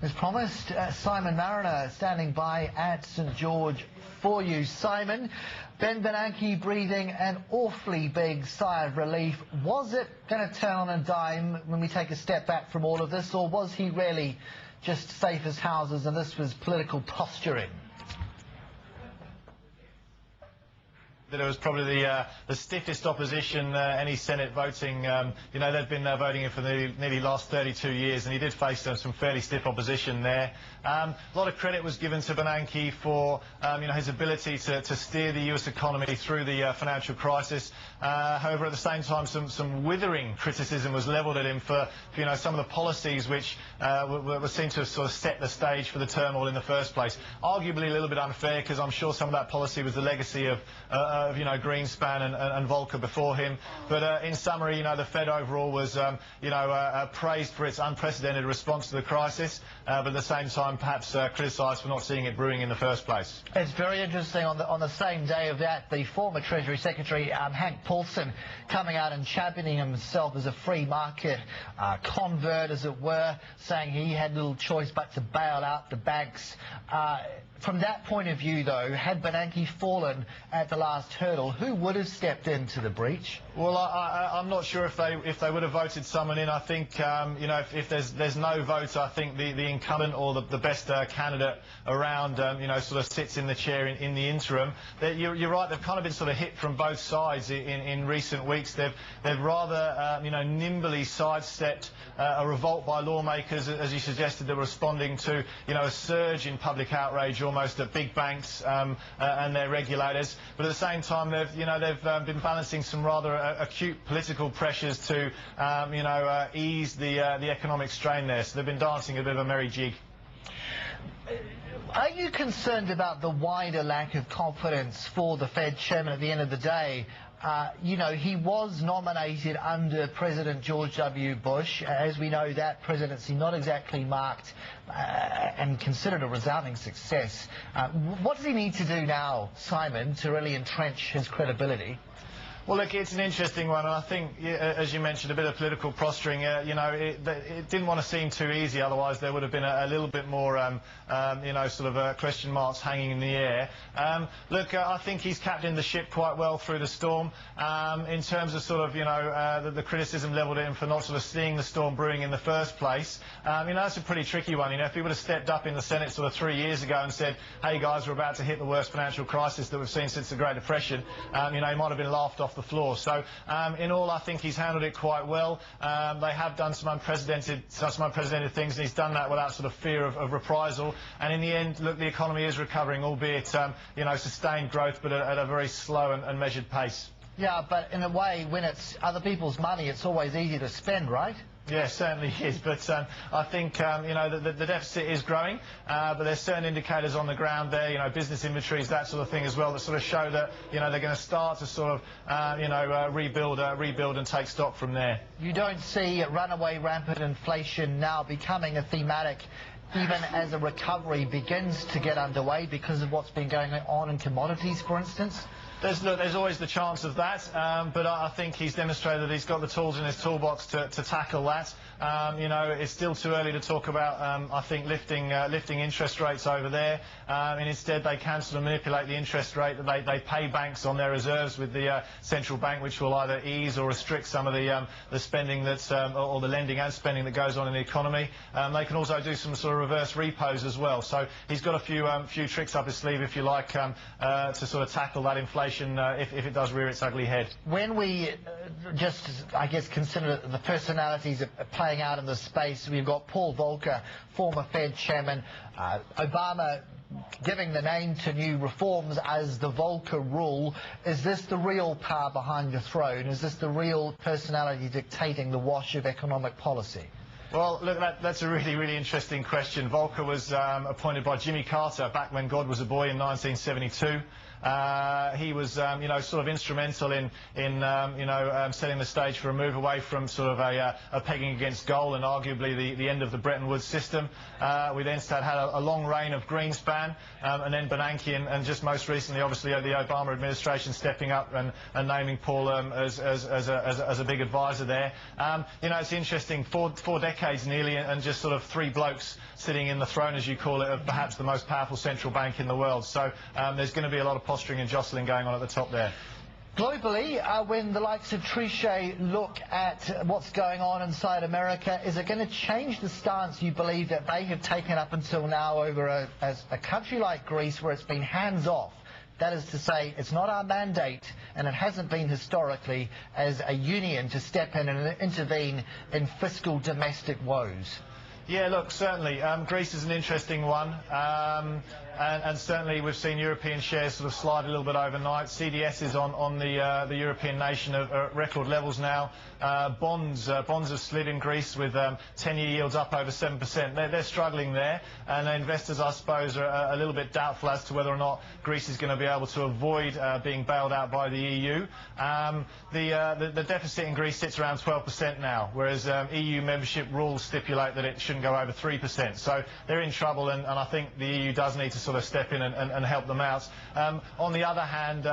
As promised, Simon Mariner standing by at St George for you. Simon, Ben Bernanke breathing an awfully big sigh of relief. Was it going to turn on a dime when we take a step back from all of this, or was he really just safe as houses and this was political posturing? That it was probably the stiffest opposition any Senate voting. They've been voting him for nearly last 32 years, and he did face some fairly stiff opposition there. A lot of credit was given to Bernanke for his ability to steer the US economy through the financial crisis. However, at the same time, some withering criticism was levelled at him for some of the policies which were seen to have sort of set the stage for the turmoil in the first place. Arguably a little bit unfair, because I'm sure some of that policy was the legacy of Greenspan and Volcker before him. But in summary, the Fed overall was praised for its unprecedented response to the crisis, but at the same time perhaps criticised for not seeing it brewing in the first place. It's very interesting. On the same day of that, the former Treasury Secretary Hank Paulson coming out and championing himself as a free market convert, as it were, saying he had little choice but to bail out the banks. From that point of view, though, had Bernanke fallen at the last hurdle, who would have stepped into the breach? Well, I'm not sure if they would have voted someone in. I think if there's no vote, I think the incumbent or the best candidate around sort of sits in the chair in the interim. You're right. They've kind of been sort of hit from both sides in recent weeks. They've rather nimbly sidestepped a revolt by lawmakers, as you suggested, that were responding to a surge in public outrage almost at big banks and their regulators. But at the same time, they've been balancing some rather acute political pressures to ease the economic strain there. So they've been dancing a bit of a merry jig. Are you concerned about the wider lack of confidence for the Fed chairman at the end of the day? He was nominated under President George W. Bush. As we know, that presidency not exactly marked and considered a resounding success. What does he need to do now, Simon, to really entrench his credibility? Well, look, it's an interesting one, and I think, as you mentioned, a bit of political posturing. It didn't want to seem too easy, otherwise there would have been a little bit more, question marks hanging in the air. Look, I think he's captained the ship quite well through the storm. In terms of the criticism levelled at him for not sort of seeing the storm brewing in the first place, that's a pretty tricky one. If he would have stepped up in the Senate sort of 3 years ago and said, "Hey guys, we're about to hit the worst financial crisis that we've seen since the Great Depression," he might have been laughed off the floor. So in all, I think he's handled it quite well. They have done some unprecedented things, and he's done that without sort of fear of reprisal. And in the end, look, the economy is recovering, albeit sustained growth, but at a very slow and measured pace. Yeah, but in a way, when it's other people's money, it's always easy to spend, right? Yeah, certainly is, but I think the deficit is growing, but there's certain indicators on the ground there, business inventories, that sort of thing as well, that sort of show that they're going to start to sort of rebuild and take stock from there. You don't see runaway rampant inflation now becoming a thematic, even as a recovery begins to get underway because of what's been going on in commodities, for instance? There's always the chance of that, but I think he's demonstrated that he's got the tools in his toolbox to tackle that. It's still too early to talk about, I think, lifting interest rates over there. And instead, they can sort of manipulate the interest rate that they pay banks on their reserves with the central bank, which will either ease or restrict some of the spending that's or the lending and spending that goes on in the economy. They can also do some sort of reverse repos as well. So he's got a few tricks up his sleeve, if you like, to sort of tackle that inflation if it does rear its ugly head. When we I guess, consider the personalities playing out in this space, we've got Paul Volcker, former Fed chairman, Obama giving the name to new reforms as the Volcker rule. Is this the real power behind the throne? Is this the real personality dictating the wash of economic policy? Well, look, that's a really, really interesting question. Volcker was appointed by Jimmy Carter back when God was a boy in 1972. He was, sort of instrumental in setting the stage for a move away from sort of a pegging against gold and arguably the end of the Bretton Woods system. We then had a long reign of Greenspan, and then Bernanke, and just most recently, obviously, the Obama administration stepping up and naming Paul as a big advisor there. It's interesting, four decades nearly, and just sort of three blokes sitting in the throne, as you call it, of perhaps the most powerful central bank in the world. So there's going to be a lot of posturing and jostling going on at the top there. Globally, when the likes of Trichet look at what's going on inside America, is it going to change the stance you believe that they have taken up until now over a country like Greece, where it's been hands-off? That is to say, it's not our mandate, and it hasn't been historically, as a union to step in and intervene in fiscal domestic woes. Yeah, look, certainly. Greece is an interesting one. And certainly we've seen European shares sort of slide a little bit overnight. CDS is on the European nation at record levels now. Bonds have slid in Greece with 10-year yields up over 7%. They're struggling there, and investors, I suppose, are a little bit doubtful as to whether or not Greece is going to be able to avoid being bailed out by the EU. The deficit in Greece sits around 12% now, whereas EU membership rules stipulate that it shouldn't go over 3%. So they're in trouble, and I think the EU does need to sort of step in and help them out. On the other hand,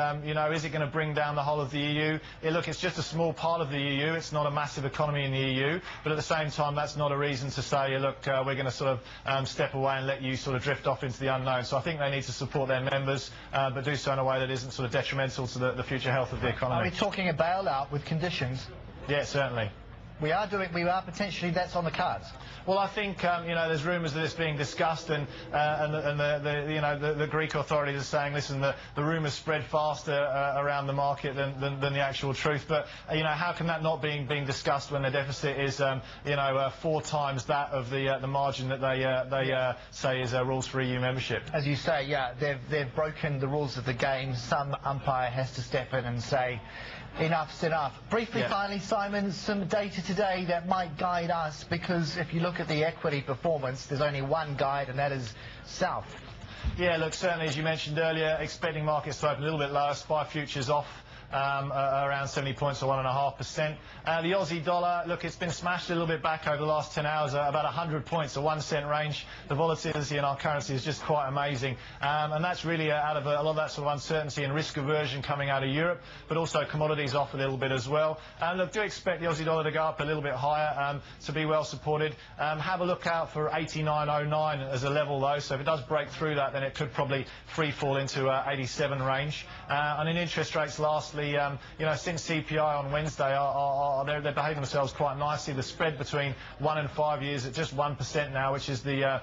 is it going to bring down the whole of the EU? Look, it's just a small part of the EU. It's not a massive economy in the EU, but at the same time, that's not a reason to say, look, we're going to sort of step away and let you sort of drift off into the unknown. So I think they need to support their members, but do so in a way that isn't sort of detrimental to the future health of the economy. Are we talking a bailout with conditions? Yeah, certainly. We are potentially, that's on the cards. Well, I think there's rumours that it's being discussed, and the Greek authorities are saying, listen, the rumours spread faster around the market than the actual truth. But how can that not being discussed when the deficit is 4 times that of the margin that they say is rules for EU membership? As you say, yeah, they've broken the rules of the game. Some umpire has to step in and say, enough's enough. Briefly, yeah. Finally, Simon, some data today that might guide us, because if you look at the equity performance, there's only one guide, and that is south. Yeah, look, certainly, as you mentioned earlier, expecting markets to open a little bit lower. SPY futures off around 70 points or 1.5%. The Aussie dollar, look, it's been smashed a little bit back over the last 10 hours, about 100 points, a 1 cent range. The volatility in our currency is just quite amazing. And that's really out of a lot of that sort of uncertainty and risk aversion coming out of Europe, but also commodities off a little bit as well. Look, do expect the Aussie dollar to go up a little bit higher, to be well supported. Have a look out for 89.09 as a level, though. So if it does break through that, then it could probably free fall into 87 range. And in interest rates, lastly, since CPI on Wednesday, they're behaving themselves quite nicely. The spread between 1 and 5 years at just 1% now, which is the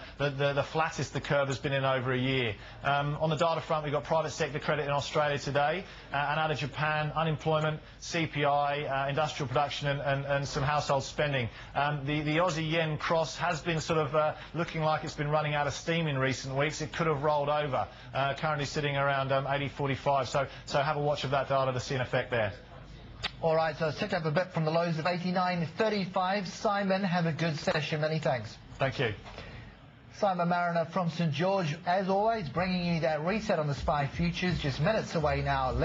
flattest the curve has been in over a year. On the data front, we've got private sector credit in Australia today, and out of Japan, unemployment, CPI, industrial production, and some household spending. The Aussie yen cross has been sort of looking like it's been running out of steam in recent weeks. It could have rolled over, currently sitting around 80.45. So have a watch of that data to see an effect there. All right, so it's ticked up a bit from the lows of 89.35. Simon, have a good session. Many thanks. Thank you. Simon Mariner from St George, as always, bringing you that reset on the SPY futures, just minutes away now.